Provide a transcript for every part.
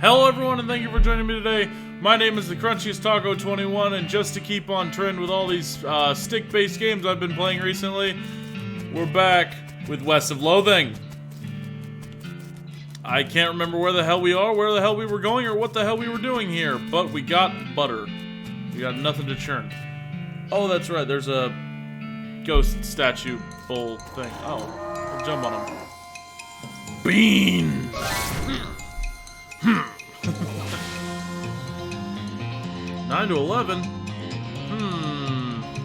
Hello everyone and thank you for joining me today. My name is the Crunchiest Taco 21, and just to keep on trend with all these stick-based games I've been playing recently, we're back with West of Loathing. I can't remember where the hell we are, where the hell we were going, or what the hell we were doing here, but we got butter. We got nothing to churn. Oh, that's right, there's a ghost statue bowl thing. Oh, we'll jump on him. Beans! 9 to 11?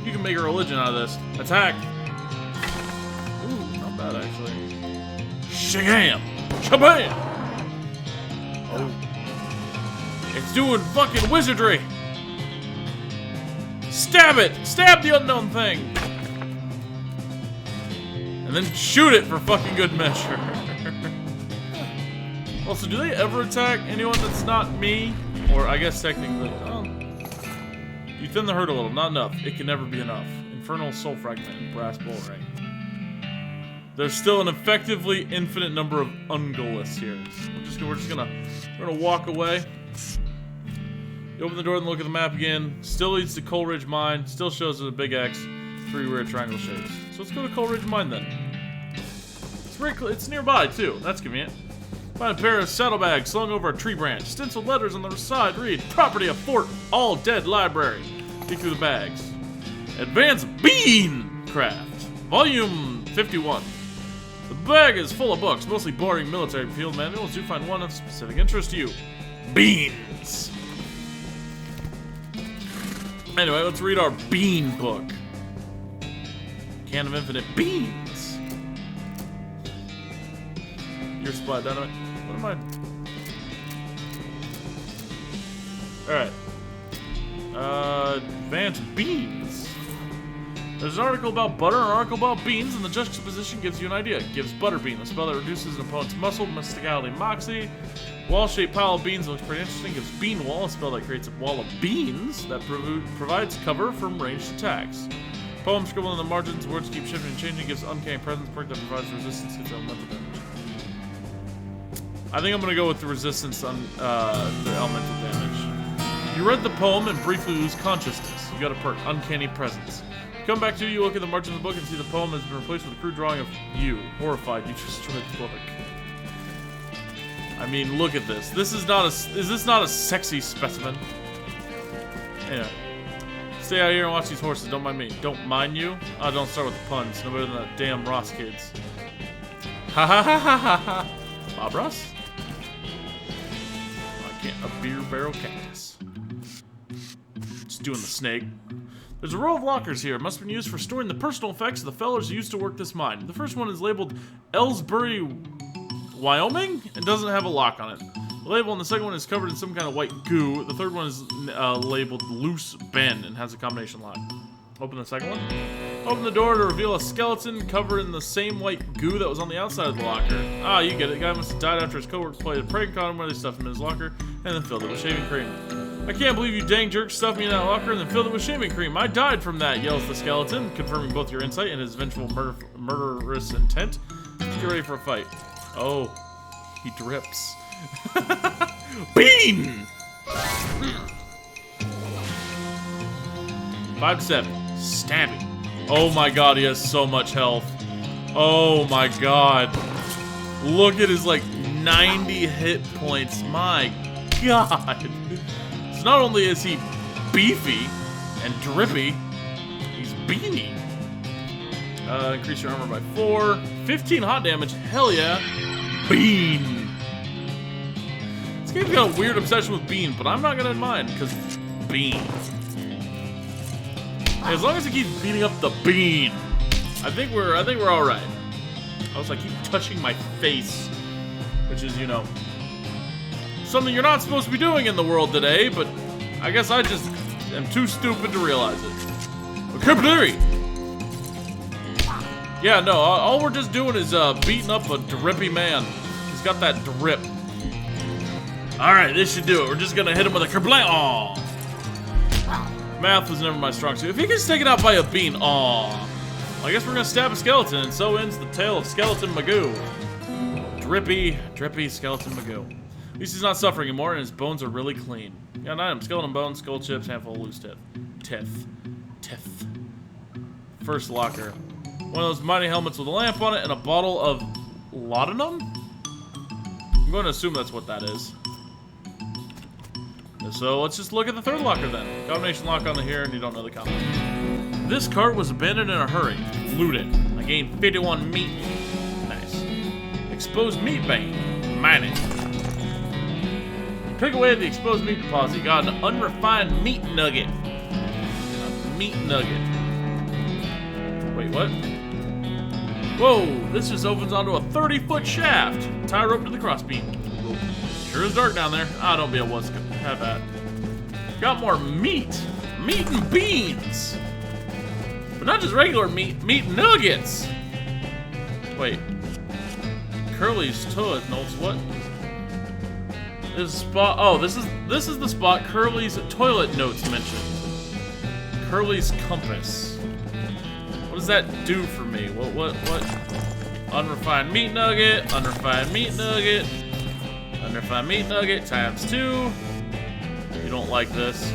You can make a religion out of this. Attack! Ooh, not bad actually. Shagam! Shabam! Oh. It's doing fucking wizardry! Stab it! Stab the unknown thing! And then shoot it for fucking good measure. Also, do they ever attack anyone that's not me? Or, I guess technically, you thin the herd a little, not enough. It can never be enough. Infernal Soul Fragment and Brass Bowl Ring. There's still an effectively infinite number of ungolists here. We're gonna walk away. You open the door and look at the map again. Still leads to Coleridge Mine. Still shows us a big X, 3 weird triangle shapes. So let's go to Coleridge Mine then. It's nearby too. That's convenient. Find a pair of saddlebags slung over a tree branch. Stenciled letters on the side read, "Property of Fort All Dead Library." Dig through the bags. Advanced Bean Craft, Volume 51. The bag is full of books, mostly boring military field manuals. Do find one of specific interest to you. Beans. Anyway, let's read our bean book. Can of infinite beans. Your supply dynamite. What am I? Alright. Advanced beans. There's an article about butter and an article about beans, and the juxtaposition gives you an idea. It gives butterbean, a spell that reduces an opponent's muscle, mysticality, moxie. Wall-shaped pile of beans looks pretty interesting. Gives bean wall, a spell that creates a wall of beans that provides cover from ranged attacks. Poem scribbled in the margins, words keep shifting and changing. Gives uncanny presence, perk that provides resistance to elemental damage. I think I'm gonna go with the resistance on the elemental damage. You read the poem and briefly lose consciousness. You got a perk, Uncanny Presence. Come back to you look at the margin of the book and see the poem has been replaced with a crude drawing of you. Horrified, you destroyed the book. I mean, look at this. Is this not a sexy specimen? Anyway. Stay out here and watch these horses, don't mind me. Don't mind you? Oh, don't start with the puns. No better than that damn Ross kids. Ha ha ha ha ha ha. Bob Ross? A beer barrel cactus. Just doing the snake. There's a row of lockers here. It must have been used for storing the personal effects of the fellas who used to work this mine. The first one is labeled Ellsbury, Wyoming, and doesn't have a lock on it. The label on the second one is covered in some kind of white goo. The third one is labeled Loose Bend and has a combination lock. Open the second one. Open the door to reveal a skeleton covered in the same white goo that was on the outside of the locker. Ah, you get it. The guy must have died after his coworkers played a prank on him where they stuffed him in his locker and then filled it with shaving cream. I can't believe you dang jerk stuffed me in that locker and then filled it with shaving cream. I died from that, yells the skeleton, confirming both your insight and his vengeful murderous intent. Get ready for a fight. Oh, he drips. Bean! 5-7. Stabbing. Oh my god, he has so much health. Oh my god. Look at his like 90 hit points. My god. So not only is he beefy and drippy, he's beanie. Increase your armor by 4. 15 hot damage. Hell yeah. Bean. This game's got a weird obsession with bean, but I'm not gonna mind because bean. As long as he keeps beating up the bean, I think we're all right. I keep touching my face, which is, you know, something you're not supposed to be doing in the world today, but I guess I just am too stupid to realize it. Capillary. Yeah, no, all we're just doing is beating up a drippy man. He's got that drip. All right, this should do it. We're just gonna hit him with a kerblame. Aw. Math was never my strong suit. If he gets taken out by a bean, aw. I guess we're gonna stab a skeleton, and so ends the tale of Skeleton Magoo. Drippy Skeleton Magoo. least he's not suffering anymore, and his bones are really clean. Got an item. Skeleton bones, skull chips, handful of loose teeth. First locker. One of those mighty helmets with a lamp on it, and a bottle of laudanum? I'm going to assume that's what that is. So let's just look at the third locker then. Combination lock on the here, and you don't know the combination. This cart was abandoned in a hurry. Looted. I gained 51 meat. Nice. Exposed meat vein. Mine it. Pick away at the exposed meat deposit. You got an unrefined meat nugget. A meat nugget. Wait, what? Whoa, this just opens onto a 30-foot shaft. Tie rope to the crossbeam. Sure is dark down there. Ah, don't be a wuss. Have that. Got more meat. Meat and beans. But not just regular meat. Meat nuggets. Wait. Curly's toilet notes. What? This spot. Oh, this is the spot Curly's toilet notes mentioned. Curly's compass. What does that do for me? What? Unrefined meat nugget. Unrefined meat nugget. Unrefined meat nugget times 2. You don't like this.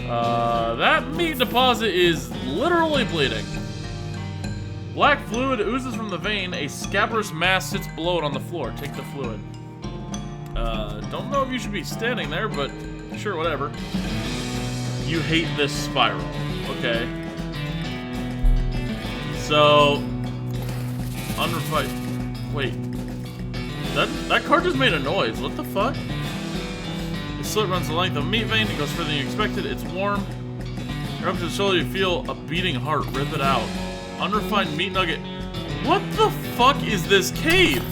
That meat deposit is literally bleeding. Black fluid oozes from the vein. A scabrous mass sits below it on the floor. Take the fluid. Don't know if you should be standing there, but sure, whatever. You hate this spiral. Okay. So, unrefined. Wait. That card just made a noise. What the fuck? The slit runs the length of a meat vein. It goes further than you expected. It's warm. You're up to the shoulder. You feel a beating heart. Rip it out. Unrefined meat nugget. What the fuck is this cave?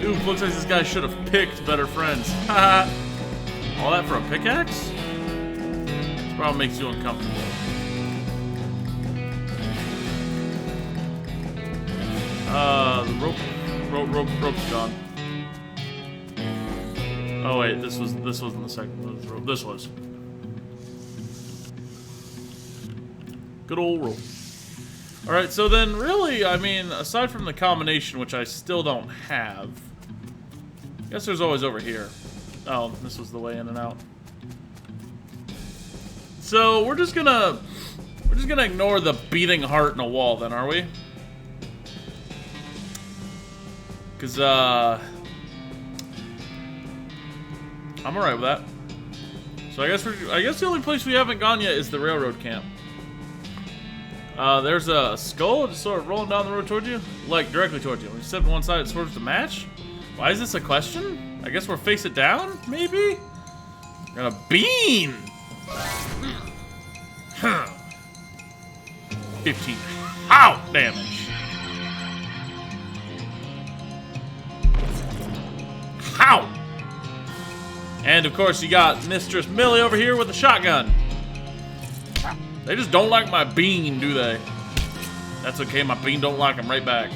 Ooh, looks like this guy should have picked better friends. Haha. All that for a pickaxe? This probably makes you uncomfortable. The rope's gone. Oh wait, this wasn't the second rope. This was. Good old rope. Alright, so then really, I mean, aside from the combination, which I still don't have, I guess there's always over here. Oh, this was the way in and out. So we're just gonna ignore the beating heart in a wall then, are we? Cause I'm alright with that. So I guess the only place we haven't gone yet is the railroad camp. There's a skull just sort of rolling down the road towards you, like directly towards you. When you step to one side, it swerves to match. Why is this a question? I guess we're face it down, maybe? Got a bean. 15 out damage. How? And of course you got Mistress Millie over here with a shotgun. They just don't like my bean, do they? That's okay, my bean don't like them right back.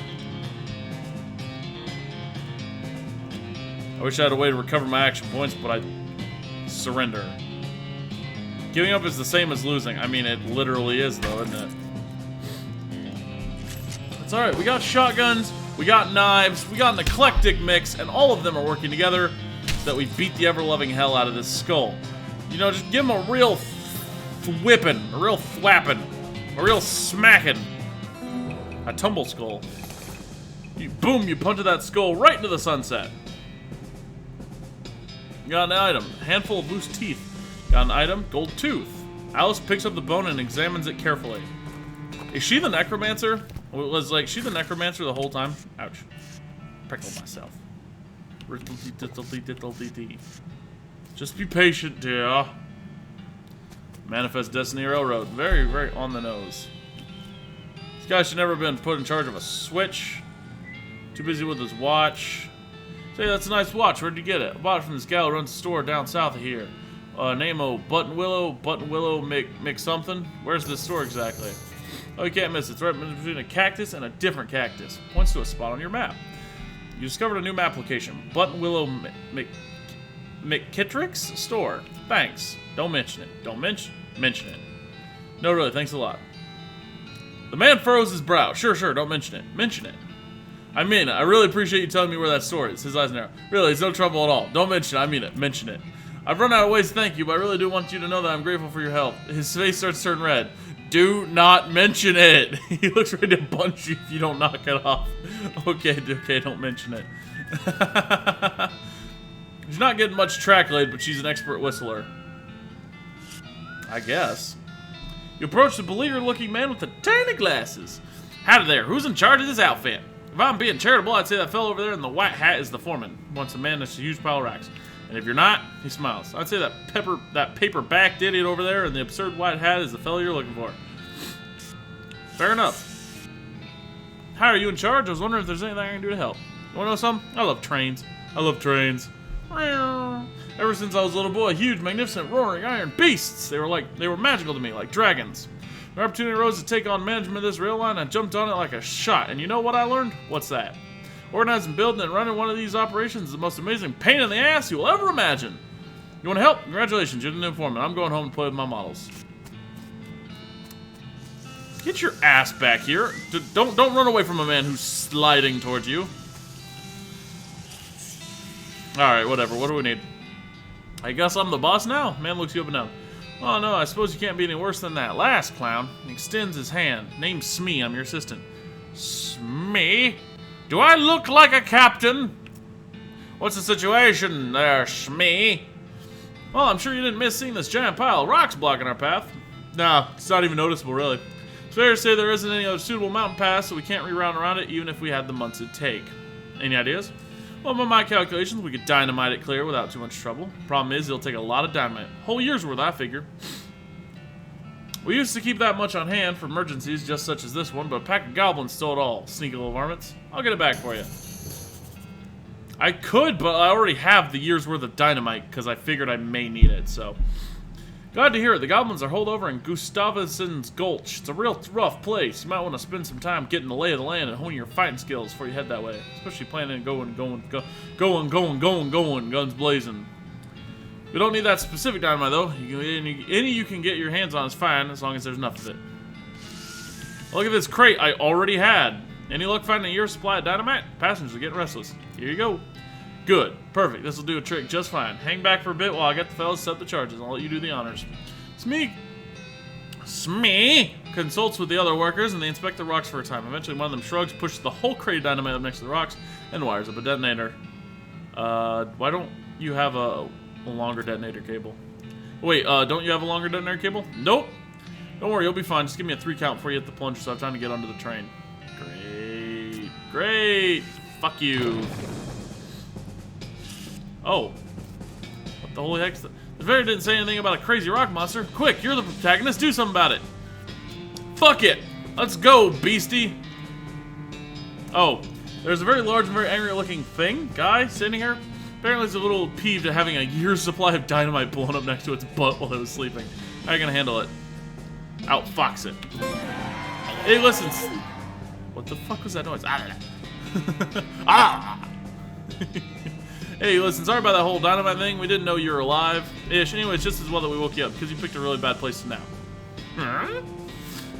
I wish I had a way to recover my action points, but I surrender. Giving up is the same as losing. I mean, it literally is, though, isn't it? It's alright, we got shotguns, we got knives, we got an eclectic mix, and all of them are working together so that we beat the ever-loving hell out of this skull. You know, just give him a real whipping, a real thwapping, a real smacking. A tumble skull. Boom, you punted that skull right into the sunset. Got an item. Handful of loose teeth. Got an item. Gold tooth. Alice picks up the bone and examines it carefully. Is she the necromancer? Was like she the necromancer the whole time? Ouch. Prickled myself. Just be patient, dear. Manifest Destiny Railroad. Very, very on the nose. This guy should never have been put in charge of a switch. Too busy with his watch. Say, that's a nice watch. Where'd you get it? I bought it from this gal who runs a store down south of here. Name of Button Willow Mc something. Where's this store exactly? Oh, you can't miss it. It's right between a cactus and a different cactus. Points to a spot on your map. You discovered a new map location. Button Willow McKittrick's store. Thanks. Don't mention it. Don't mention it. No, really. Thanks a lot. The man furrows his brow. Sure. Don't mention it. Mention it. I mean it. I really appreciate you telling me where that store is. His eyes narrow. Really, it's no trouble at all. Don't mention it. I mean it. Mention it. I've run out of ways to thank you, but I really do want you to know that I'm grateful for your help. His face starts to turn red. Do not mention it. He looks ready to punch you if you don't knock it off. Okay, don't mention it. She's not getting much track laid, but she's an expert whistler. I guess. You approach the beleaguered-looking man with the tiny glasses. Howdy there, who's in charge of this outfit? If I'm being charitable, I'd say that fellow over there in the white hat is the foreman. Once a man that's a huge pile of racks. And if you're not, he smiles. I'd say that paper-backed idiot over there in the absurd white hat is the fellow you're looking for. Fair enough. How are you in charge? I was wondering if there's anything I can do to help. You wanna know something? I love trains. I love trains. Ever since I was a little boy, huge, magnificent, roaring iron beasts. They were magical to me, like dragons. The opportunity arose to take on management of this rail line. I jumped on it like a shot. And you know what I learned? What's that? Organizing, building, and running one of these operations is the most amazing pain in the ass you'll ever imagine. You want to help? Congratulations, you're the new foreman. I'm going home and play with my models. Get your ass back here. Don't run away from a man who's sliding towards you. Alright, whatever. What do we need? I guess I'm the boss now? Man looks you up and down. Oh no, I suppose you can't be any worse than that last clown. He extends his hand. Name's Smee, I'm your assistant. Smee? Do I look like a captain? What's the situation there, Smee? Well, I'm sure you didn't miss seeing this giant pile of rocks blocking our path. Nah, it's not even noticeable, really. It's fair to say there isn't any other suitable mountain pass, so we can't reroute around it, even if we had the months it'd take. Any ideas? Well, by my calculations, we could dynamite it clear without too much trouble. Problem is, it'll take a lot of dynamite. Whole year's worth, I figure. We used to keep that much on hand for emergencies just such as this one, but a pack of goblins stole it all. Sneaky little varmints. I'll get it back for you. I could, but I already have the year's worth of dynamite because I figured I may need it, so. Glad to hear it. The goblins are holed over in Gustavuson's Gulch. It's a real rough place. You might want to spend some time getting the lay of the land and honing your fighting skills before you head that way. Especially planning on going, guns blazing. We don't need that specific dynamite, though. Any you can get your hands on is fine, as long as there's enough of it. Look at this crate I already had. Any luck finding a year's supply of dynamite? Passengers are getting restless. Here you go. Good. Perfect. This will do a trick just fine. Hang back for a bit while I get the fellas set the charges. I'll let you do the honors. Smee consults with the other workers, and they inspect the rocks for a time. Eventually, one of them shrugs, pushes the whole crate of dynamite up next to the rocks, and wires up a detonator. Why don't you have a longer detonator cable? Wait, don't you have a longer detonator cable? Nope. Don't worry, you'll be fine. Just give me a 3 count before you hit the plunger so I have time to get onto the train. Great. Great. Fuck you. Oh. What the holy heck? The Very didn't say anything about a crazy rock monster. Quick, you're the protagonist. Do something about it. Fuck it. Let's go, beastie. Oh. There's a very large and very angry looking guy sitting here. Apparently he's a little peeved at having a year's supply of dynamite blown up next to its butt while it was sleeping. How are you gonna handle it? Outfox it. Hey, listen. What the fuck was that noise? Ah! Hey, listen, sorry about that whole dynamite thing. We didn't know you were alive-ish. Anyway, it's just as well that we woke you up, because you picked a really bad place to nap.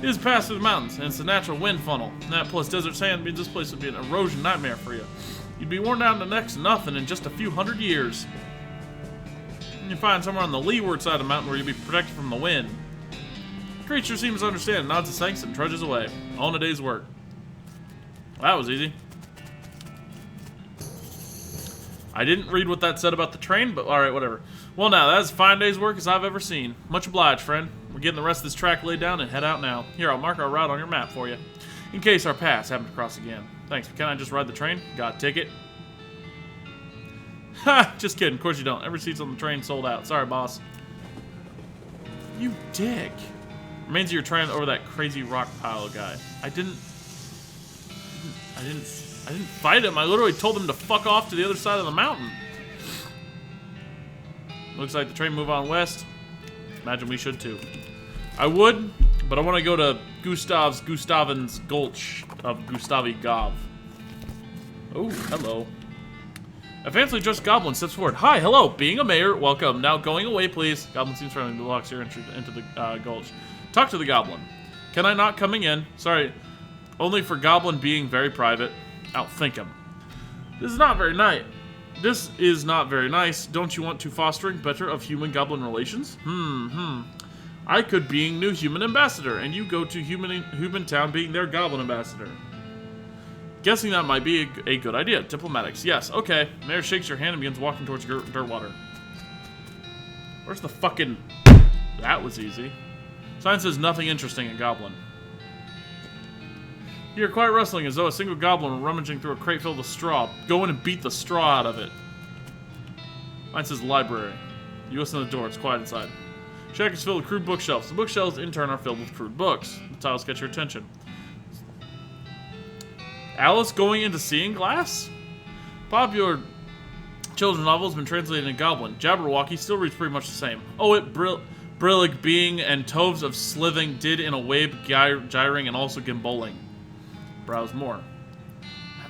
It is passed through the mountains, and it's a natural wind funnel. And that plus desert sand means this place would be an erosion nightmare for you. You'd be worn down to next to nothing in just a few hundred years. And you find somewhere on the leeward side of the mountain where you'll be protected from the wind. The creature seems to understand, nods his thanks, and trudges away. On a day's work. Well, that was easy. I didn't read what that said about the train, but alright, whatever. Well now, that's as fine day's work as I've ever seen. Much obliged, friend. We're getting the rest of this track laid down and head out now. Here, I'll mark our route on your map for you, in case our paths happen to cross again. Thanks, but can I just ride the train? Got a ticket? Ha! Just kidding, of course you don't. Every seat's on the train sold out. Sorry, boss. You dick. Remains of your train over that crazy rock pile guy. I didn't fight him. I literally told him to fuck off to the other side of the mountain. Looks like the train move on west. Imagine we should too. I would, but I want to go to Gustavuson's Gulch of Gustavi Gov. Oh, hello. A fancily dressed goblin steps forward. Hi, hello, being a mayor, welcome. Now going away, please. Goblin seems friendly and locks your entry into the gulch. Talk to the goblin. Can I not coming in? Sorry, only for goblin being very private. Outthink him. This is not very nice. This is not very nice. Don't you want to fostering better of human-goblin relations? I could being new human ambassador, and you go to human town being their goblin ambassador. Guessing that might be a good idea. Diplomatics. Yes, okay. Mayor shakes your hand and begins walking towards Dirtwater. Where's the fucking... That was easy. Sign says nothing interesting in Goblin. You hear quiet rustling as though a single goblin were rummaging through a crate filled with straw. Go in and beat the straw out of it. Mine says library. You listen to the door. It's quiet inside. Shack is filled with crude bookshelves. The bookshelves, in turn, are filled with crude books. The titles get your attention. Alice going into seeing glass? Popular children's novel has been translated into Goblin. Jabberwocky still reads pretty much the same. Oh, it Brillig being and Toves of Slithing did in a wave gyring and also gimballing. Browse more.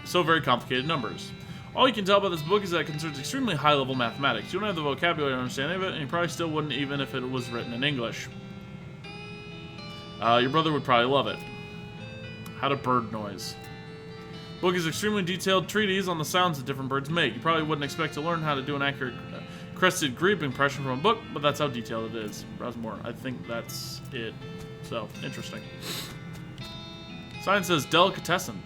So very complicated numbers. All you can tell about this book is that it concerns extremely high-level mathematics. You don't have the vocabulary to understand any of it, and you probably still wouldn't even if it was written in English. Your brother would probably love it. How to bird noise. Book is extremely detailed treatise on the sounds that different birds make. You probably wouldn't expect to learn how to do an accurate crested grebe impression from a book, but that's how detailed it is. Browse more. I think that's it. So, interesting. Sign says delicatessen.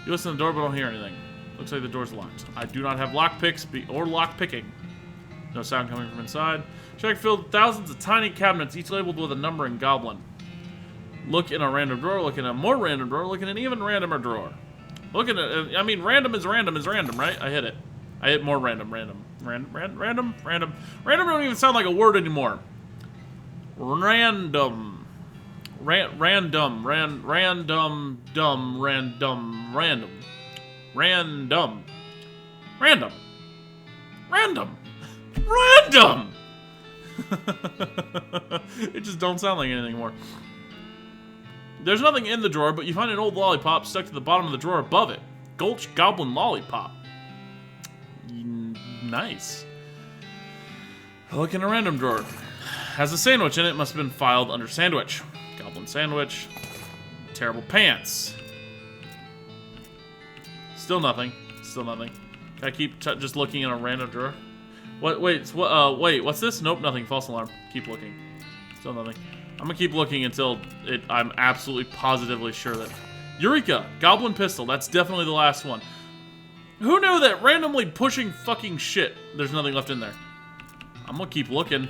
You listen to the door but don't hear anything. Looks like the door's locked. I do not have lockpicks or lockpicking. No sound coming from inside. Shack filled with thousands of tiny cabinets, each labeled with a number in Goblin. Look in a random drawer, look in a more random drawer, look in an even randomer drawer. Look at it. I mean, random is random, right? I hit it. I hit more random. Random don't even sound like a word anymore. Random. Random. It just don't sound like anything anymore. There's nothing in the drawer, but you find an old lollipop stuck to the bottom of the drawer above it. Gulch Goblin Lollipop. Nice. Look in a random drawer. Has a sandwich in it. Must have been filed under sandwich. Goblin sandwich. Terrible pants. Still nothing. Still nothing. Can I keep just looking in a random drawer? What? Wait. Wait. What's this? Nope. Nothing. False alarm. Keep looking. Still nothing. I'm gonna keep looking until I'm absolutely positively sure that... Eureka! Goblin pistol. That's definitely the last one. Who knew that randomly pushing fucking shit, there's nothing left in there? I'm gonna keep looking.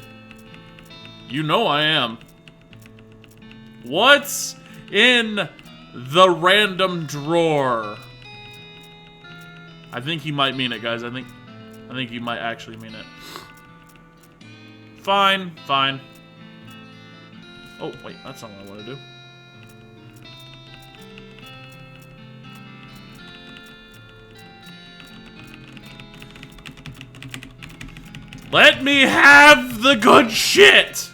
You know I am. What's in the random drawer? I think he might mean it, guys. I think he might actually mean it. Fine. Oh, wait, that's not what I want to do. Let me have the good shit!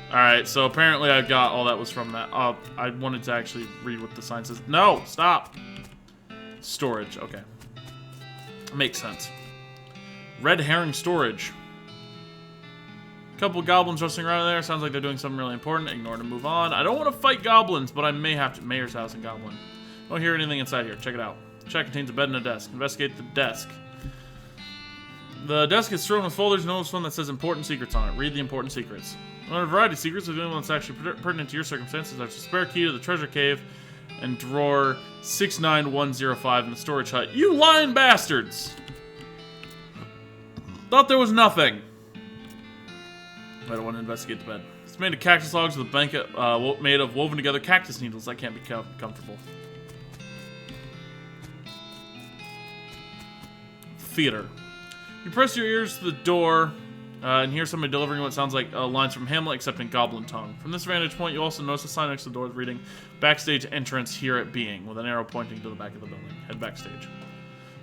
Alright, so apparently I got all that was from that. I wanted to actually read what the sign says. No, stop! Storage, okay. Makes sense. Red herring storage. Couple goblins rustling around there. Sounds like they're doing something really important. Ignore it and move on. I don't want to fight goblins, but I may have to. Mayor's house and Goblin. Don't hear anything inside here. Check it out. Check contains a bed and a desk. Investigate the desk. The desk is strewn with folders. Notice one that says important secrets on it. Read the important secrets. Learn a variety of secrets, but the only one that's actually pertinent to your circumstances. There's a spare key to the treasure cave and drawer 69105 in the storage hut. You lying bastards! Thought there was nothing. I don't want to investigate the bed. It's made of cactus logs with a blanket made of woven together cactus needles. That can't be comfortable. Theater. You press your ears to the door and hear somebody delivering what sounds like lines from Hamlet, except in Goblin tongue. From this vantage point, you also notice a sign next to the door reading "Backstage entrance here at Being," with an arrow pointing to the back of the building. Head backstage.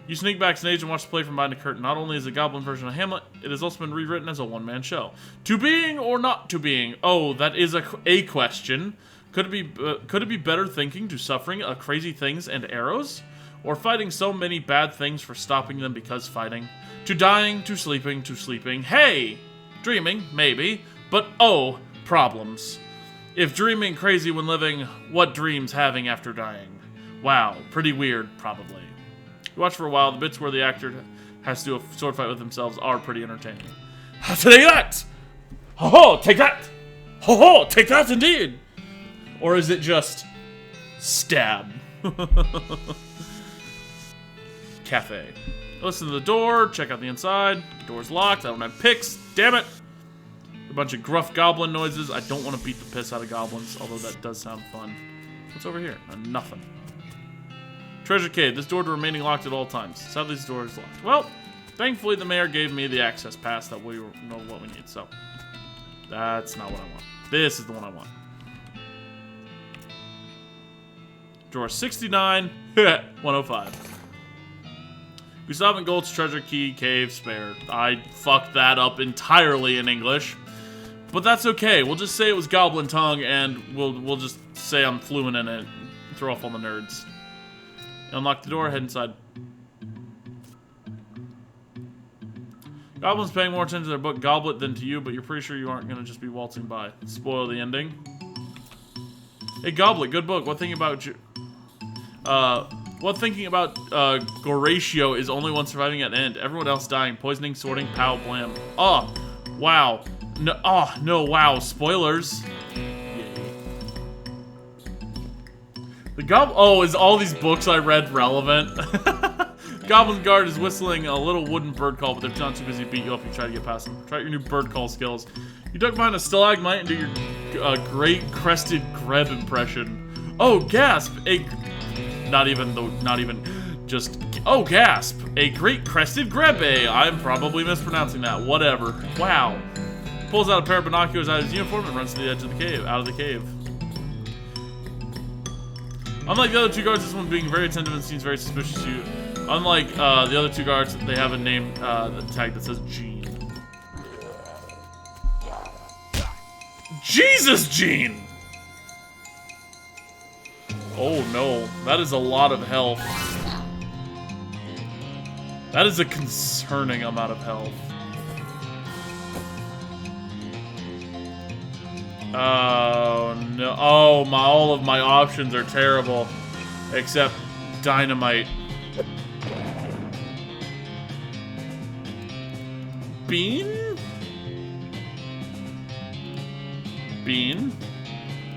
You sneak backstage and watch the play from behind the curtain. Not only is it a Goblin version of Hamlet, it has also been rewritten as a one-man show. To being or not to being? Oh, that is a question. Could it be better thinking to suffering crazy things and arrows? Or fighting so many bad things for stopping them because fighting? To dying, to sleeping. Hey! Dreaming, maybe. But oh, problems. If dreaming crazy when living, what dreams having after dying? Wow, pretty weird, probably. You watch for a while, the bits where the actor has to do a sword fight with themselves are pretty entertaining. Take that! Ho ho, take that! Ho ho, take that indeed! Or is it just stab? Cafe. Listen to the door, check out the inside. The door's locked, I don't have picks, damn it! A bunch of gruff goblin noises. I don't want to beat the piss out of goblins, although that does sound fun. What's over here? Nothing. Treasure cave. This door to remaining locked at all times. Sadly, this door is locked. Well, thankfully the mayor gave me the access pass that we know what we need, so. That's not what I want. This is the one I want. Drawer 69, 105. Gustav and Gold's treasure key, cave, spare. I fucked that up entirely in English. But that's okay. We'll just say it was goblin tongue, and we'll just say I'm fluent in it. Throw off all the nerds. Unlock the door, head inside. Goblins paying more attention to their book Goblet than to you, but you're pretty sure you aren't going to just be waltzing by. Spoil the ending. Hey, Goblet, good book. What thinking about Goratio is only one surviving at the end. Everyone else dying. Poisoning, sorting, pow, blam. Oh, wow. No, oh, no, wow. Spoilers. Oh, is all these books I read relevant? Goblin Guard is whistling a little wooden bird call, but they're not too busy to beat you up. You try to get past them. Try out your new bird call skills. You duck behind a stalagmite and do your great crested greb impression. Oh, gasp! Oh, gasp! A great crested grebe. I'm probably mispronouncing that. Whatever. Wow. Pulls out a pair of binoculars out of his uniform and runs to the edge of the cave. Out of the cave. Unlike the other two guards, this one being very attentive and seems very suspicious to you. Unlike the other two guards, they have a name tag that says Gene. Jesus, Gene! Oh no, that is a lot of health. That is a concerning amount of health. Oh no! Oh my! All of my options are terrible, except dynamite. Bean? Bean?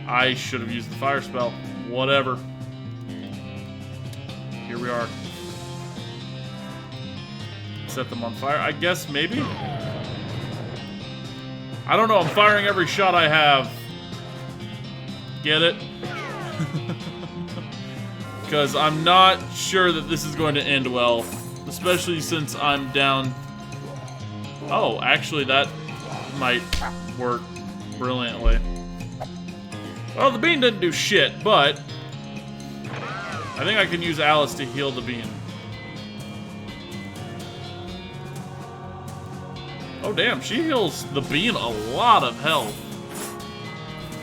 I should have used the fire spell. Whatever. Here we are. Set them on fire. I guess maybe. I don't know, I'm firing every shot I have. Get it? Because I'm not sure that this is going to end well. Especially since I'm down... Oh, actually that might work brilliantly. Well, the bean didn't do shit, but... I think I can use Alice to heal the bean. Oh damn, she heals the bean a lot of health.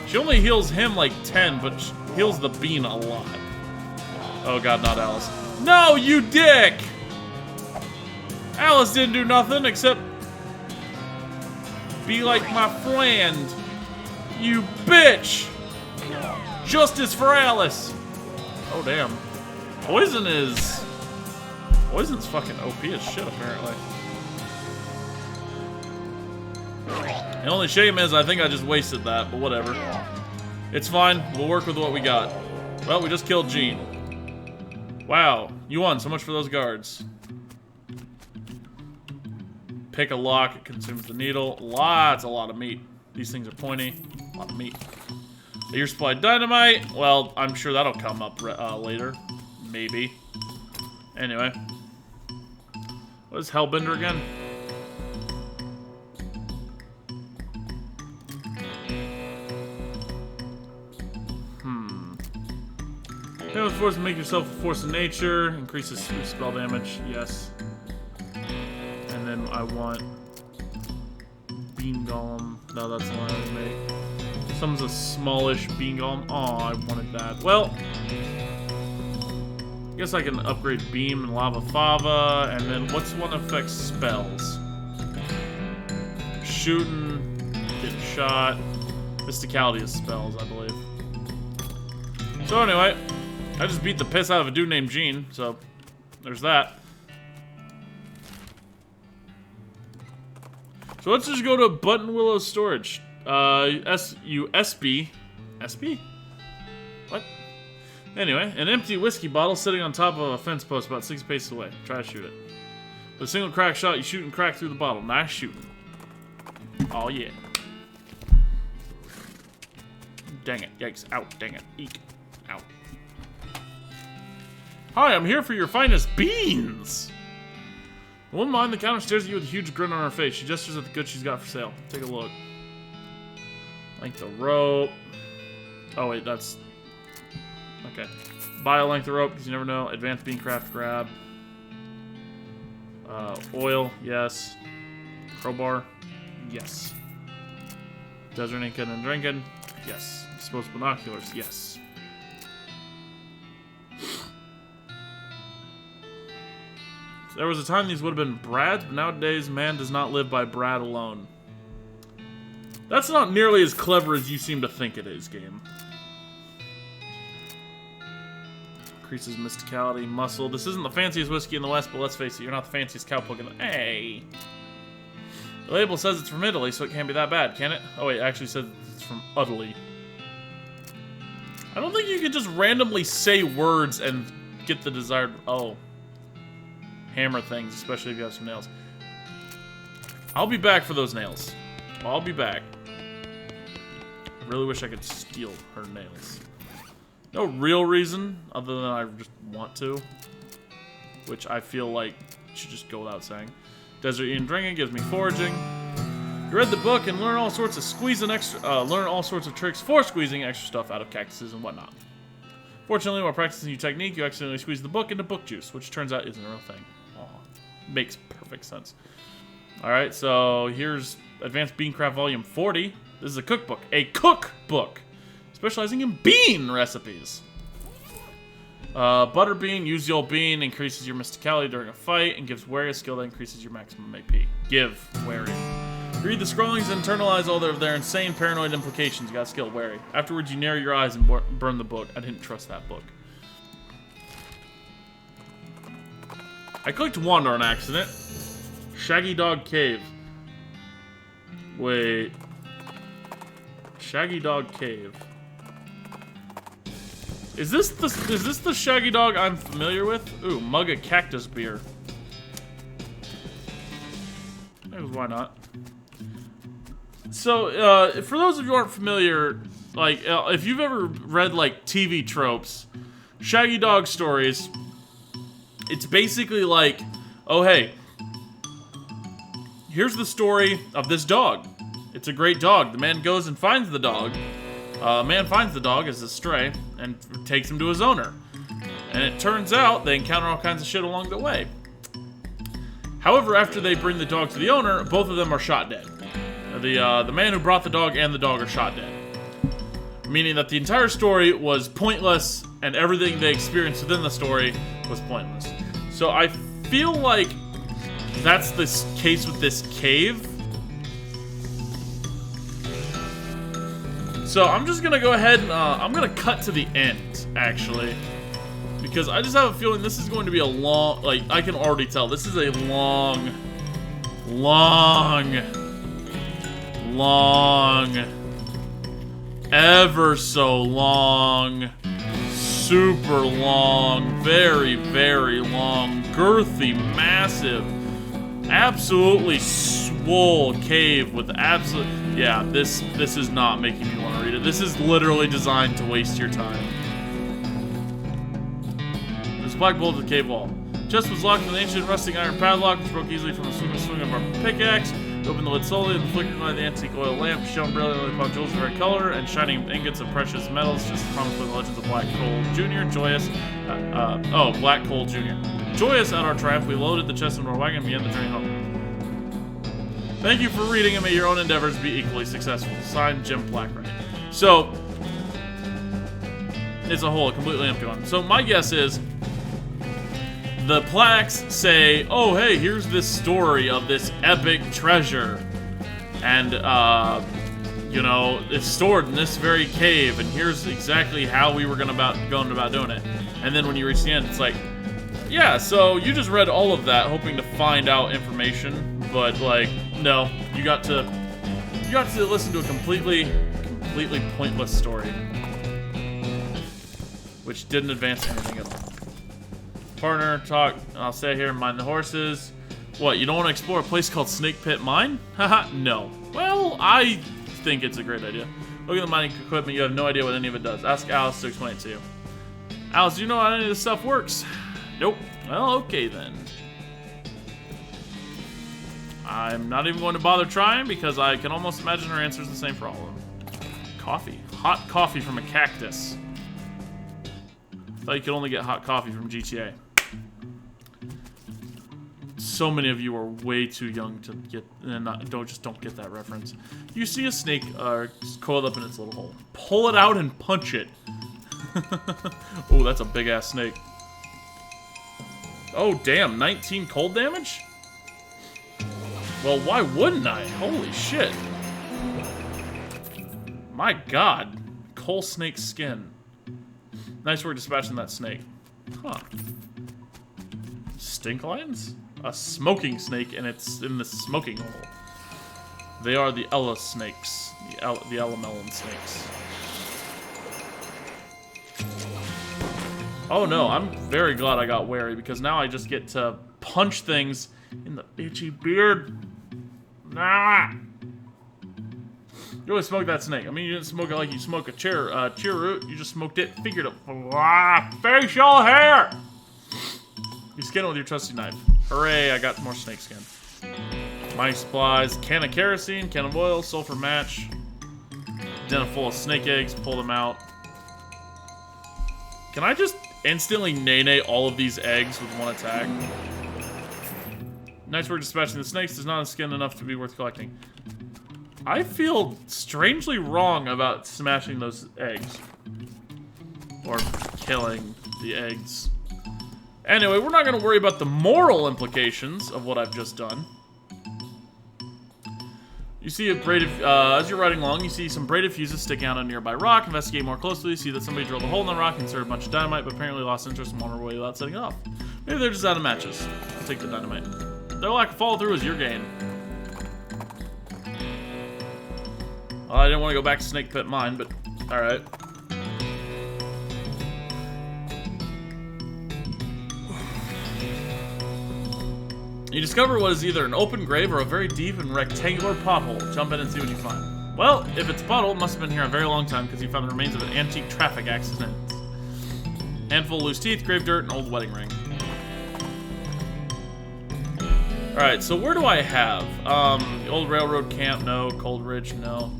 She only heals him like 10, but she heals the bean a lot. Oh god, not Alice. No, you dick! Alice didn't do nothing except be like my friend. You bitch! Justice for Alice! Oh damn. Poison's fucking OP as shit apparently. The only shame is I think I just wasted that, but whatever. It's fine. We'll work with what we got. Well, we just killed Gene. Wow. You won. So much for those guards. Pick a lock. It consumes the needle. A lot of meat. These things are pointy. A lot of meat. Your supplied dynamite. Well, I'm sure that'll come up later. Maybe. Anyway. What is Hellbender again? Damage force to make yourself a force of nature. Increases spell damage. Yes. And then I want Bean Golem. No, that's the one I would make. Someone's a smallish Bean Golem. Oh, I wanted that. Well, I guess I can upgrade Beam and Lava Fava. And then what's one that affects spells? Shooting, getting shot. Mysticality is spells, I believe. So anyway. I just beat the piss out of a dude named Gene, so there's that. So let's just go to Button Willow Storage. SB. SB? What? Anyway, an empty whiskey bottle sitting on top of a fence post about 6 paces away. Try to shoot it. With a single crack shot, you shoot and crack through the bottle. Nice shooting. Oh yeah. Dang it. Yikes. Ow. Dang it. Eek. Ow. Hi, I'm here for your finest beans! The woman behind the counter stares at you with a huge grin on her face. She gestures at the goods she's got for sale. Take a look. Length of rope. Oh wait, that's... Okay. Buy a length of rope, because you never know. Advanced bean craft grab. Oil, yes. Crowbar, yes. Desert Incan and drinking, yes. Disposable binoculars, yes. There was a time these would have been Brad, but nowadays man does not live by Brad alone. That's not nearly as clever as you seem to think it is, game. Increases mysticality, muscle. This isn't the fanciest whiskey in the West, but let's face it, you're not the fanciest cowpoke in the... Hey! The label says it's from Italy, so it can't be that bad, can it? Oh wait, it actually says it's from Italy. I don't think you could just randomly say words and get the desired... Oh. Hammer things, especially if you have some nails. I'll be back for those nails. I'll be back. Really wish I could steal her nails. No real reason, other than I just want to. Which I feel like should just go without saying. Desert eating drinking gives me foraging. You read the book and learn all sorts of learn all sorts of tricks for squeezing extra stuff out of cactuses and whatnot. Fortunately, while practicing your technique, you accidentally squeeze the book into book juice, which turns out isn't a real thing. Aw, makes perfect sense. Alright, so here's Advanced Beancraft Volume 40. This is a cookbook. A cookbook! Specializing in bean recipes. Butterbean, use the old bean, increases your mysticality during a fight, and gives Wary a skill that increases your maximum AP. Give Wary. Read the scrollings and internalize all their insane paranoid implications. You got skill, Wary. Afterwards, you narrow your eyes and burn the book. I didn't trust that book. I clicked Wander on accident. Shaggy Dog Cave. Wait. Shaggy Dog Cave. Is this the Shaggy Dog I'm familiar with? Ooh, mug of cactus beer. Why not? So, for those of you who aren't familiar, like, if you've ever read, like, TV tropes, Shaggy Dog stories, it's basically like, oh, hey, here's the story of this dog. It's a great dog. The man goes and finds the dog. Man finds the dog as a stray and takes him to his owner. And it turns out they encounter all kinds of shit along the way. However, after they bring the dog to the owner, both of them are shot dead. The man who brought the dog and the dog are shot dead. Meaning that the entire story was pointless and everything they experienced within the story was pointless. So I feel like that's the case with this cave. So I'm just gonna go ahead and I'm gonna cut to the end, actually. Because I just have a feeling this is going to be a long, like, I can already tell. This is a long, ever so long, super long, very, very long, girthy, massive, absolutely swole cave with absolute, yeah, this is not making me want to read it. This is literally designed to waste your time. There's a black bolt at the cave wall. Chest was locked with an ancient rusting iron padlock, which broke easily from the swing of our pickaxe. We opened the lid slowly, and the flickering light of the antique oil lamp shone brilliantly upon jewels of red color and shining ingots of precious metals, just as promised by the legends of Black Coal Jr. Black Coal Jr. Joyous at our triumph, we loaded the chest into our wagon and began the journey home. Thank you for reading, and may your own endeavors be equally successful. Signed, Jim Blackwright. So, it's a whole completely empty one. So my guess is, the plaques say, oh hey, here's this story of this epic treasure. And, you know, it's stored in this very cave, and here's exactly how we were going about doing it. And then when you reach the end, it's like, yeah, so you just read all of that hoping to find out information, but like, no, you got to listen to a completely pointless story, which didn't advance anything at all. Partner, talk, I'll stay here and mind the horses. What, you don't want to explore a place called Snake Pit Mine? Haha, no. Well, I think it's a great idea. Look at the mining equipment, you have no idea what any of it does. Ask Alice to explain it to you. Alice, do you know how any of this stuff works? Nope. Well, okay then. I'm not even going to bother trying because I can almost imagine her answer is the same for all of them. Coffee. Hot coffee from a cactus. I thought you could only get hot coffee from GTA. So many of you are way too young to get, and don't get that reference. You see a snake coiled up in its little hole. Pull it out and punch it. Oh, that's a big ass snake. Oh damn, 19 cold damage? Well, why wouldn't I? Holy shit. My god. Coal snake skin. Nice work dispatching that snake. Huh. Stink lions? A smoking snake, and it's in the smoking hole. They are the Ella snakes. The Ella melon snakes. Oh no, I'm very glad I got wary, because now I just get to punch things in the itchy beard. Ah! You really smoked that snake. I mean, you didn't smoke it like you smoke a cheer root. You just smoked it figuratively. Ah, facial hair! You skin it with your trusty knife. Hooray, I got more snake skin. Mining supplies, can of kerosene, can of oil, sulfur match. Den full of snake eggs, pull them out. Can I just instantly nay-nay all of these eggs with one attack? Nice work dispatching the snakes. There's not enough skin enough to be worth collecting. I feel strangely wrong about smashing those eggs. Or killing the eggs. Anyway, we're not going to worry about the moral implications of what I've just done. You see a braided, as you're riding along, you see some braided fuses sticking out on a nearby rock. Investigate more closely, you see that somebody drilled a hole in the rock and inserted a bunch of dynamite, but apparently lost interest and wandered away without setting it off. Maybe they're just out of matches. I'll take the dynamite. Their lack of follow-through is your gain. Well, I didn't want to go back to Snake Pit Mine, but alright. You discover what is either an open grave or a very deep and rectangular pothole. Jump in and see what you find. Well, if it's a pothole, it must have been here a very long time because you found the remains of an antique traffic accident. Handful of loose teeth, grave dirt, and old wedding ring. Alright, so where do I have? The old railroad camp, no. Coleridge, no.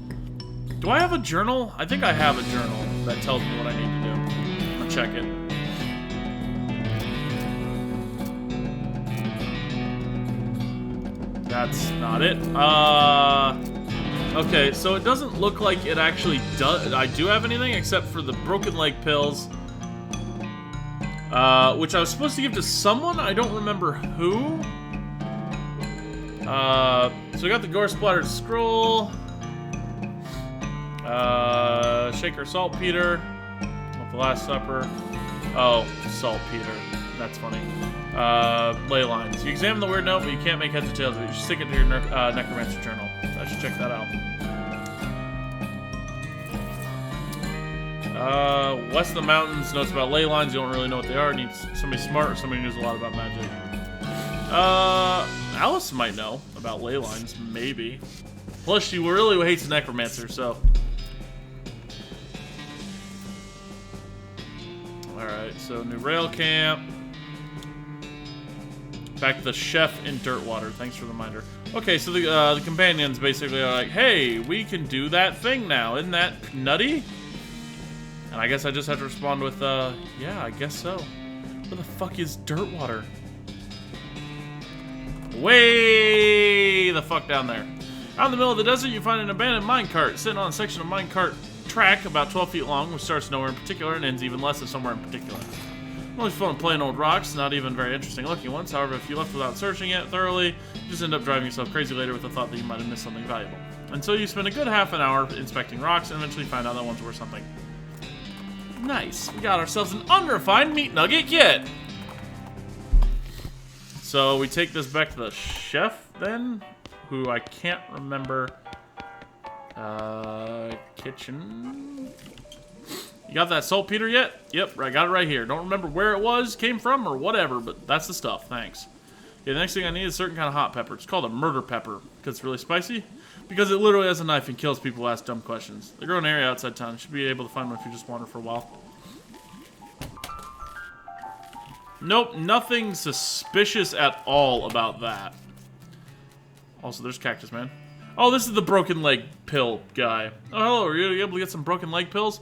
Do I have a journal? I think I have a journal that tells me what I need to do. I'll check it. That's not it. Okay, so it doesn't look like it actually does. I do have anything except for the broken leg pills, which I was supposed to give to someone. I don't remember who. So we got the gore splattered scroll, shaker saltpeter, with the Last Supper. Oh, saltpeter. That's funny. Ley lines. You examine the weird note, but you can't make heads or tails of it. You should stick it to your necromancer journal. I should check that out. West of the mountains, notes about ley lines. You don't really know what they are. Needs somebody smart or somebody who knows a lot about magic. Alice might know about ley lines, maybe. Plus, she really hates necromancer, so. Alright, so new rail camp. Back to the chef in Dirtwater. Thanks for the reminder. Okay, so the companions basically are like, hey, we can do that thing now. Isn't that nutty? And I guess I just have to respond with, yeah, I guess so. Where the fuck is Dirtwater? Way the fuck down there. Out in the middle of the desert, you find an abandoned minecart sitting on a section of minecart track about 12 feet long, which starts nowhere in particular and ends even less than somewhere in particular. Only fun playing old rocks, not even very interesting looking ones. However, if you left without searching it thoroughly, you just end up driving yourself crazy later with the thought that you might have missed something valuable. And so you spend a good half an hour inspecting rocks and eventually find out that one's worth something. Nice. We got ourselves an unrefined meat nugget kit. So we take this back to the chef then, who I can't remember. Kitchen. You got that saltpeter yet? Yep, I got it right here. Don't remember where it was, came from, or whatever, but that's the stuff. Thanks. Okay, the next thing I need is a certain kind of hot pepper. It's called a murder pepper because it's really spicy. Because it literally has a knife and kills people who ask dumb questions. They grow in an area outside town. You should be able to find one if you just wander for a while. Nope, nothing suspicious at all about that. Also, there's Cactus Man. Oh, this is the broken leg pill guy. Oh, hello, are you able to get some broken leg pills?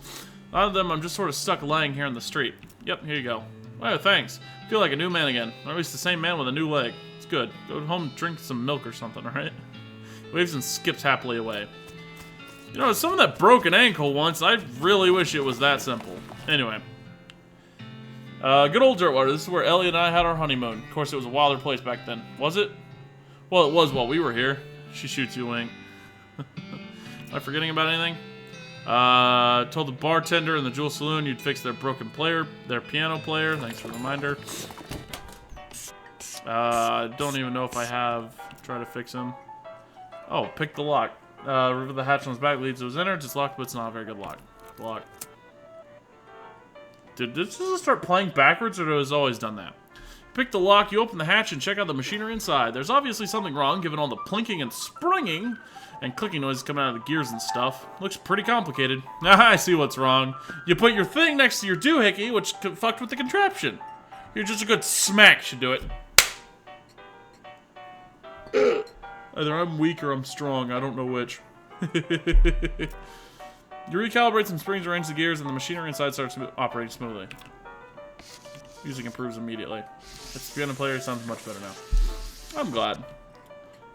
A lot of them, I'm just sort of stuck lying here in the street. Yep, here you go. Oh, thanks. Feel like a new man again. Or at least the same man with a new leg. It's good. Go home and drink some milk or something, alright? Waves and skips happily away. You know, some of that broken ankle once, I really wish it was that simple. Anyway. Good old Dirtwater. This is where Ellie and I had our honeymoon. Of course, it was a wilder place back then. Was it? Well, it was while we were here. She shoots you, Link. Am I forgetting about anything? Told the bartender in the Jewel Saloon you'd fix their broken piano player. Thanks for the reminder. Don't even know if I have. Try to fix him. Oh, pick the lock. River the hatch on his back leads to his innards. It's locked, but it's not a very good lock. Lock. Did this just start playing backwards, or has it always done that? Pick the lock, you open the hatch, and check out the machinery inside. There's obviously something wrong, given all the plinking and springing and clicking noises coming out of the gears and stuff. Looks pretty complicated. I see what's wrong. You put your thing next to your doohickey, which fucked with the contraption. You're just a good smack should do it. Either I'm weak or I'm strong. I don't know which. You recalibrate some springs, arrange the gears, and the machinery inside starts operating smoothly. Music improves immediately. It's the piano player sounds much better now. I'm glad.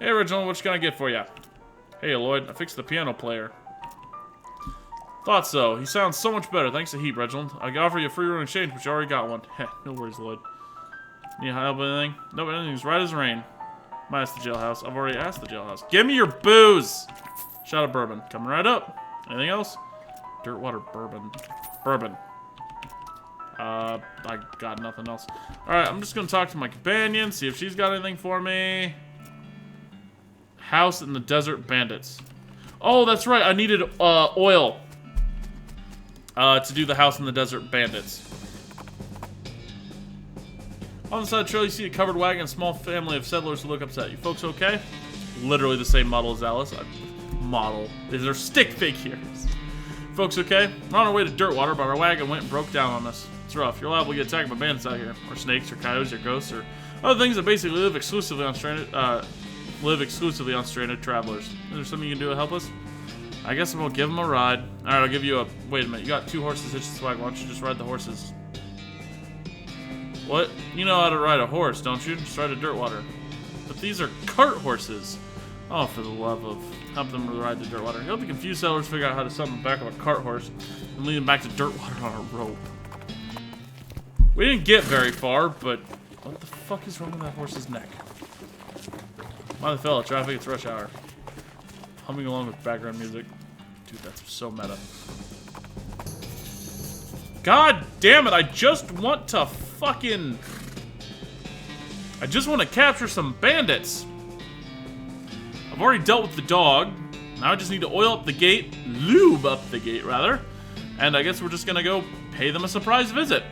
Hey, Reginald, what can I get for you? Hey, Lloyd, I fixed the piano player. Thought so. He sounds so much better. Thanks to Heap, Reginald. I can offer you a free room exchange, but you already got one. Heh, no worries, Lloyd. Need help with anything? Nope, anything's right as rain. Minus the jailhouse. I've already asked the jailhouse. Give me your booze! Shot of bourbon. Coming right up. Anything else? Dirtwater bourbon. Bourbon. I got nothing else. Alright, I'm just gonna talk to my companion, see if she's got anything for me. House in the Desert Bandits. Oh, that's right. I needed oil to do the House in the Desert Bandits. On the side of the trail, you see a covered wagon and a small family of settlers who look upset. You folks okay? Literally the same model as Alice. Model. These are stick figures. Folks okay? We're on our way to Dirtwater, but our wagon went and broke down on us. It's rough. You're liable to get attacked by bandits out here. Or snakes, or coyotes, or ghosts, or other things that basically live exclusively on stranded travelers. Is there something you can do to help us? I guess I'm gonna give them a ride. Alright, I'll give you a... Wait a minute. You got 2 horses hitched to the wagon. Why don't you just ride the horses? What? You know how to ride a horse, don't you? Just ride a Dirtwater. But these are cart horses. Oh, for the love of... Help them ride to Dirtwater. Help the confused settlers figure out how to sit on the back of a cart horse and lead them back to Dirtwater on a rope. We didn't get very far, but... What the fuck is wrong with that horse's neck? Mind the fella, traffic, it's rush hour. Humming along with background music. Dude, that's so meta. God damn it, I just want to fucking... I just want to capture some bandits. I've already dealt with the dog. Now I just need to oil up the gate. Lube up the gate, rather. And I guess we're just gonna go pay them a surprise visit.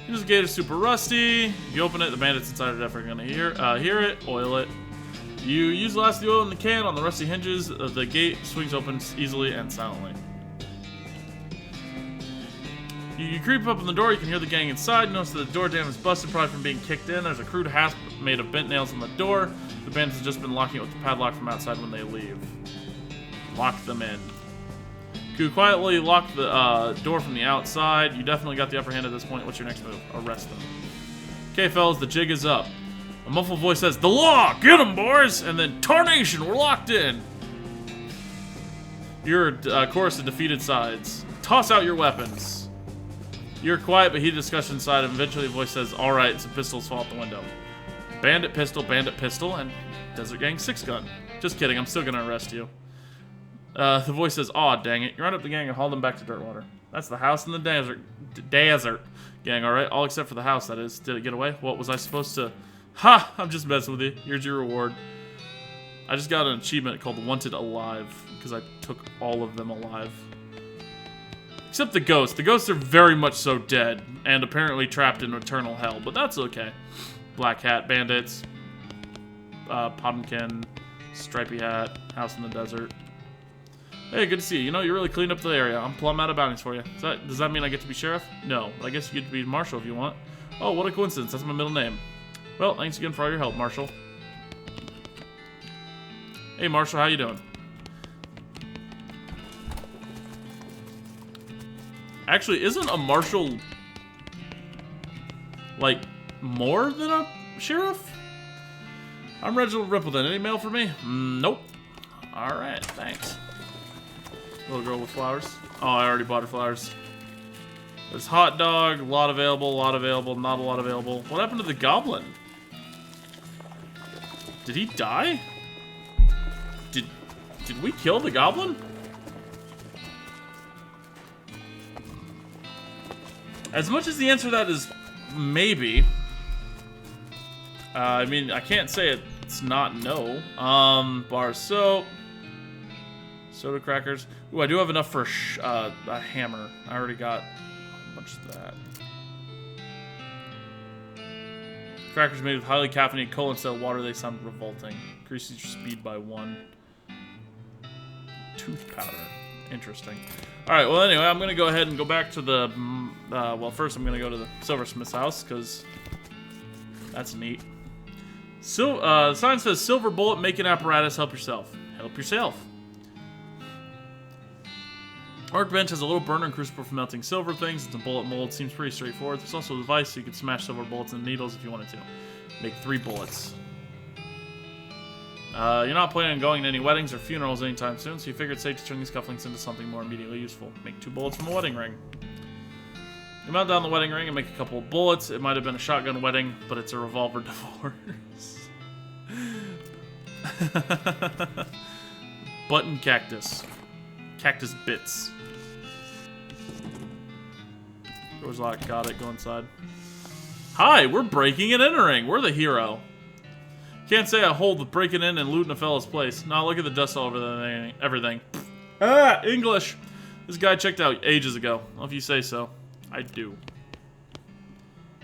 This gate is super rusty. If you open it, the bandits inside are definitely gonna hear it, oil it. You use the last of the oil in the can on the rusty hinges. The gate swings open easily and silently. You creep up on the door, you can hear the gang inside. You notice that the door jam is busted, probably from being kicked in. There's a crude hasp made of bent nails on the door. The bandits have just been locking it with the padlock from outside when they leave. Lock them in. You quietly lock the door from the outside. You definitely got the upper hand at this point. What's your next move? Arrest them. Okay, fellas, the jig is up. A muffled voice says, "The law! Get 'em, boys!" And then, "Tarnation, we're locked in!" You're a chorus of defeated sides. Toss out your weapons. You're quiet, but heated discussion inside, and eventually the voice says, "Alright," some pistols fall out the window. Bandit pistol, and Desert Gang 6-gun. Just kidding, I'm still gonna arrest you. The voice says, "Aw, dang it. You round up the gang and haul them back to Dirtwater." That's the house in the desert. Desert. Gang, alright? All except for the house, that is. Did it get away? What was I supposed to... Ha! I'm just messing with you. Here's your reward. I just got an achievement called Wanted Alive, because I took all of them alive. Except the ghosts. The ghosts are very much so dead, and apparently trapped in eternal hell, but that's okay. Black Hat Bandits, Pumpkin, Stripy Hat, House in the Desert. Hey, good to see you. You know, you really cleaned up the area. I'm plumb out of bounties for you. Does that mean I get to be sheriff? No, but I guess you get to be marshal if you want. Oh, what a coincidence. That's my middle name. Well, thanks again for all your help, Marshal. Hey, Marshal, how you doing? Actually, isn't a marshal, like, more than a sheriff? I'm Reginald Rippleton. Any mail for me? Nope. Alright, thanks. Little girl with flowers. Oh, I already bought her flowers. There's hot dog, a lot available, not a lot available. What happened to the goblin? Did he die? Did we kill the goblin? As much as the answer to that is maybe. I mean, I can't say it's not no. Bar of soap. Soda crackers. Ooh, I do have enough for a hammer. I already got a bunch of that. Crackers made with highly caffeinated cola instead of water. They sound revolting. Increases your speed by 1. Tooth powder. Interesting. Alright, well anyway, I'm going to go ahead and go back to the... well, first I'm going to go to the silversmith's house, because that's neat. The sign says, silver bullet making apparatus, help yourself. Help yourself. Workbench has a little burner and crucible for melting silver things. It's a bullet mold. Seems pretty straightforward. There's also a device so you can smash silver bullets and needles if you wanted to. Make 3 bullets. You're not planning on going to any weddings or funerals anytime soon, so you figured it's safe to turn these cufflinks into something more immediately useful. Make 2 bullets from a wedding ring. You mount down the wedding ring and make a couple of bullets. It might have been a shotgun wedding, but it's a revolver divorce. Button cactus. Cactus bits. Door's locked. Got it. Go inside. Hi, we're breaking and entering. We're the hero. Can't say I hold with breaking in and looting a fellow's place. Nah, look at the dust all over everything. Ah, English. This guy checked out ages ago. Well, if you say so. I do.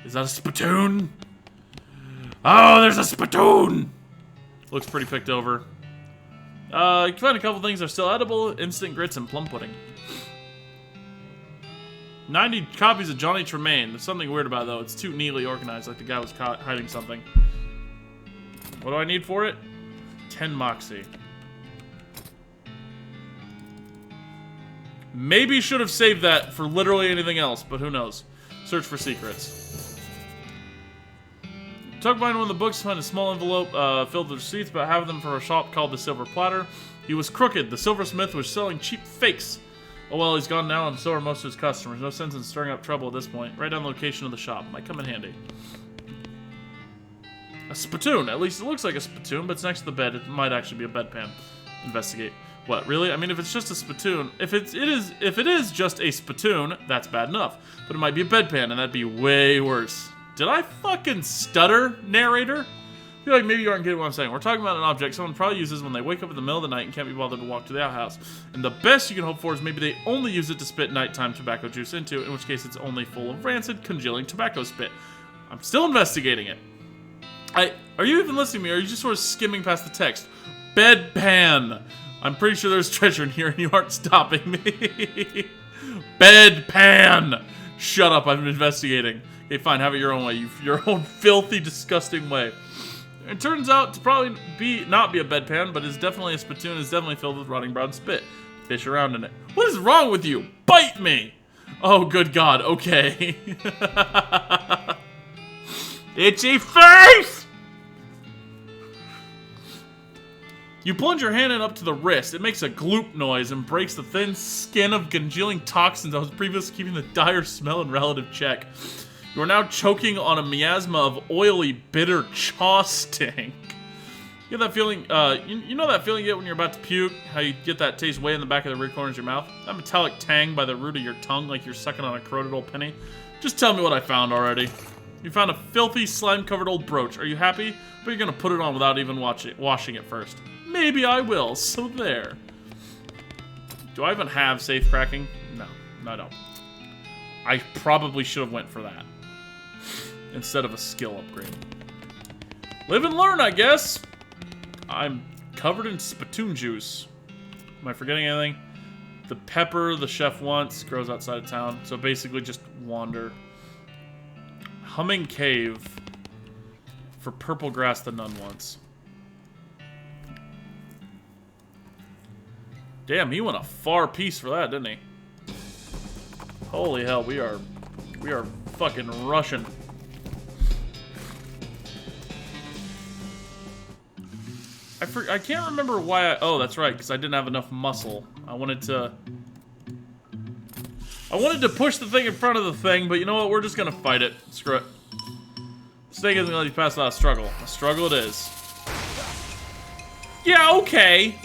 Is that a spittoon? Oh, there's a spittoon! Looks pretty picked over. You can find a couple things that are still edible. Instant grits and plum pudding. 90 copies of Johnny Tremaine. There's something weird about it, though. It's too neatly organized, like the guy was hiding something. What do I need for it? 10 moxie. Maybe should have saved that for literally anything else, but who knows. Search for secrets. Tucked behind one of the books, find a small envelope filled with receipts, about half of them from a shop called the Silver Platter. He was crooked. The silversmith was selling cheap fakes. Oh well, he's gone now, and so are most of his customers. No sense in stirring up trouble at this point. Write down the location of the shop. Might come in handy. A spittoon. At least it looks like a spittoon, but it's next to the bed. It might actually be a bedpan. Investigate. What, really? I mean, if it's just a spittoon, if it is just a spittoon, that's bad enough. But it might be a bedpan, and that'd be way worse. Did I fucking stutter, narrator? I feel like maybe you aren't getting what I'm saying. We're talking about an object someone probably uses when they wake up in the middle of the night and can't be bothered to walk to the outhouse. And the best you can hope for is maybe they only use it to spit nighttime tobacco juice into, in which case it's only full of rancid, congealing tobacco spit. I'm still investigating it. Are you even listening to me, or are you just sort of skimming past the text? Bedpan! I'm pretty sure there's treasure in here and you aren't stopping me. Bedpan! Shut up, I'm investigating. Okay, fine, have it your own way. Your own filthy, disgusting way. It turns out to probably not be a bedpan, but it's definitely a spittoon. It's definitely filled with rotting brown spit. Fish around in it. What is wrong with you? Bite me! Oh, good God, okay. Itchy face! You plunge your hand in up to the wrist. It makes a gloop noise and breaks the thin skin of congealing toxins that was previously keeping the dire smell in relative check. You are now choking on a miasma of oily, bitter chaw stink. You get that feeling, you know that feeling you get when you're about to puke? How you get that taste way in the back of the rear corners of your mouth? That metallic tang by the root of your tongue like you're sucking on a corroded old penny? Just tell me what I found already. You found a filthy, slime-covered old brooch. Are you happy? But you're gonna put it on without even washing it first. Maybe I will, so there. Do I even have safe cracking? No, I don't. I probably should have went for that instead of a skill upgrade. Live and learn, I guess. I'm covered in spittoon juice. Am I forgetting anything? The pepper the chef wants grows outside of town, so basically just wander. Humming cave for purple grass the nun wants. Damn, he went a far piece for that, didn't he? Holy hell, we are fucking rushing. I can't remember why oh, that's right, because I didn't have enough muscle. I wanted to push the thing in front of the thing, but you know what? We're just gonna fight it. Screw it. Snake isn't gonna let you pass without a struggle. A struggle it is. Yeah, okay.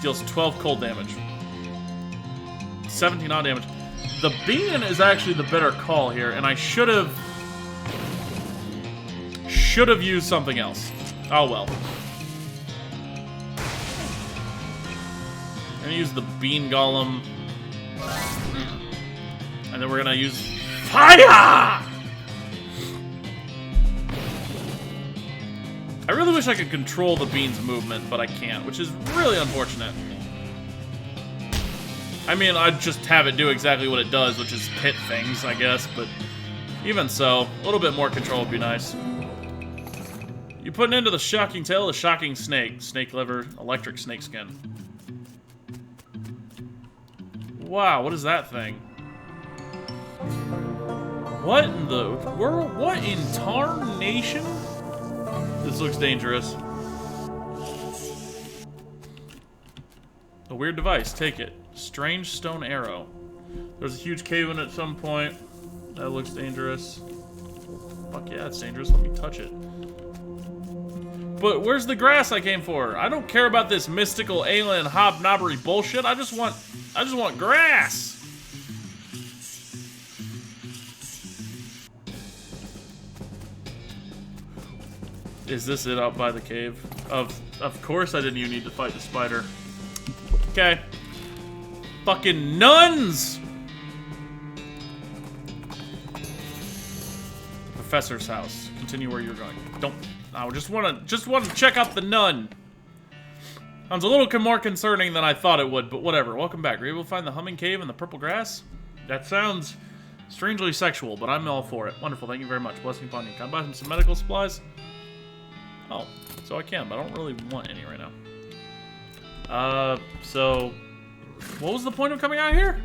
Deals 12 cold damage. 17 odd damage. The bean is actually the better call here, and I should have used something else. Oh well. I'm gonna use the bean golem. And then we're gonna use fire! I really wish I could control the bean's movement, but I can't, which is really unfortunate. I mean, I'd just have it do exactly what it does, which is hit things, I guess, but even so, a little bit more control would be nice. You put an end to the shocking tail of the shocking snake. Snake liver, electric snake skin. Wow, what is that thing? What in the world? What in tarnation? This looks dangerous. A weird device, take it. Strange stone arrow. There's a huge cave in it at some point. That looks dangerous. Fuck yeah, it's dangerous. Let me touch it. But where's the grass I came for? I don't care about this mystical alien hobnobbery bullshit. I just want grass. Is this it out by the cave? Of course I didn't even need to fight the spider. Okay. Fucking nuns! Professor's house. Continue where you're going. Don't. I just want to check out the nun. Sounds a little more concerning than I thought it would, but whatever. Welcome back. Were you able to find the humming cave and the purple grass? That sounds strangely sexual, but I'm all for it. Wonderful. Thank you very much. Blessing upon you. Can I buy some medical supplies? Oh, so I can, but I don't really want any right now. So what was the point of coming out here?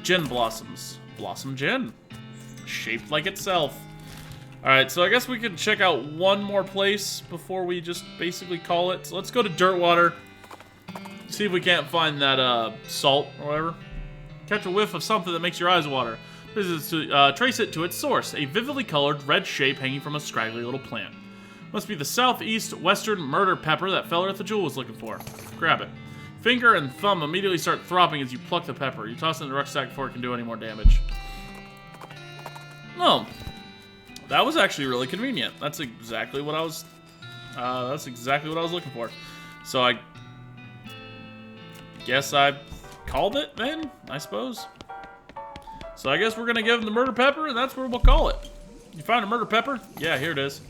Gin blossoms. Blossom gin. Shaped like itself. Alright, so I guess we could check out one more place before we just basically call it. So let's go to Dirtwater. See if we can't find that salt or whatever. Catch a whiff of something that makes your eyes water. Trace it to its source. A vividly colored red shape hanging from a scraggly little plant. Must be the southeast western murder pepper that feller at the jewel was looking for. Grab it. Finger and thumb immediately start throbbing as you pluck the pepper. You toss it in the rucksack before it can do any more damage. Oh. That was actually really convenient. That's exactly what I was looking for. So I guess I called it then, I suppose. So I guess we're gonna give him the murder pepper, and that's where we'll call it. You found a murder pepper? Yeah, here it is.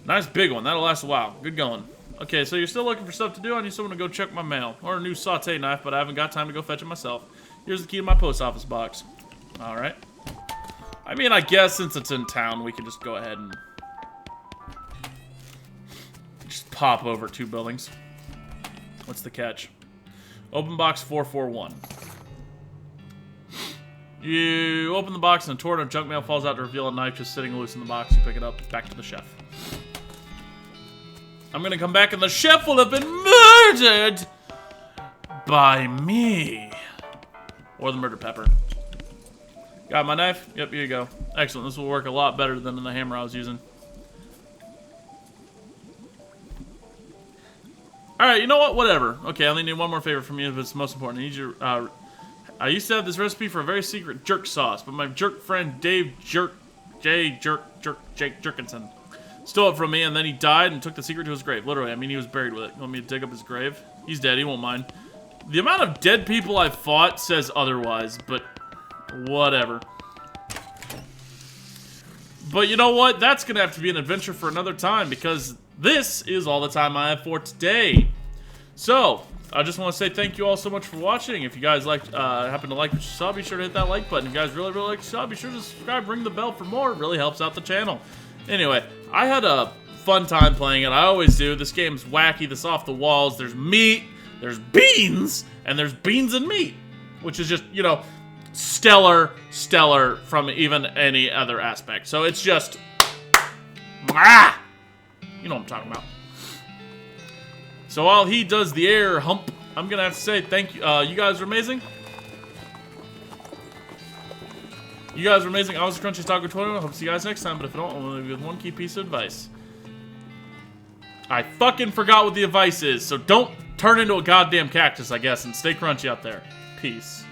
Nice big one. That'll last a while. Good going. Okay, so you're still looking for stuff to do. I need someone to go check my mail. Or a new saute knife, but I haven't got time to go fetch it myself. Here's the key to my post office box. Alright. I mean, I guess since it's in town, we can just go ahead and just pop over 2 buildings. What's the catch? Open box 441. You open the box and a torrent of junk mail falls out to reveal a knife just sitting loose in the box. You pick it up, back to the chef. I'm gonna come back and the chef will have been murdered by me. Or the murder pepper. Got my knife? Yep, here you go. Excellent, this will work a lot better than the hammer I was using. Alright, you know what? Whatever. Okay, I only need one more favor from you if it's most important. I need you I used to have this recipe for a very secret jerk sauce, but my jerk friend Jake Jerkinson stole it from me, and then he died and took the secret to his grave. Literally, I mean, he was buried with it. You want me to dig up his grave? He's dead, he won't mind. The amount of dead people I've fought says otherwise, but whatever. But you know what? That's gonna have to be an adventure for another time, because this is all the time I have for today. So, I just want to say thank you all so much for watching. If you guys happen to like what you saw, be sure to hit that like button. If you guys really like what you saw, be sure to subscribe, ring the bell for more. It really helps out the channel. Anyway, I had a fun time playing it. I always do. This game's wacky. This off the walls. There's meat, there's beans, and there's beans and meat, which is just, you know, stellar from even any other aspect. So it's just, you know what I'm talking about. So while he does the air hump, I'm gonna have to say thank you. You guys are amazing. You guys are amazing. I was Crunchy Taco 21. I hope to see you guys next time. But if I don't, I'm gonna leave you with one key piece of advice. I fucking forgot what the advice is. So don't turn into a goddamn cactus, I guess, and stay crunchy out there. Peace.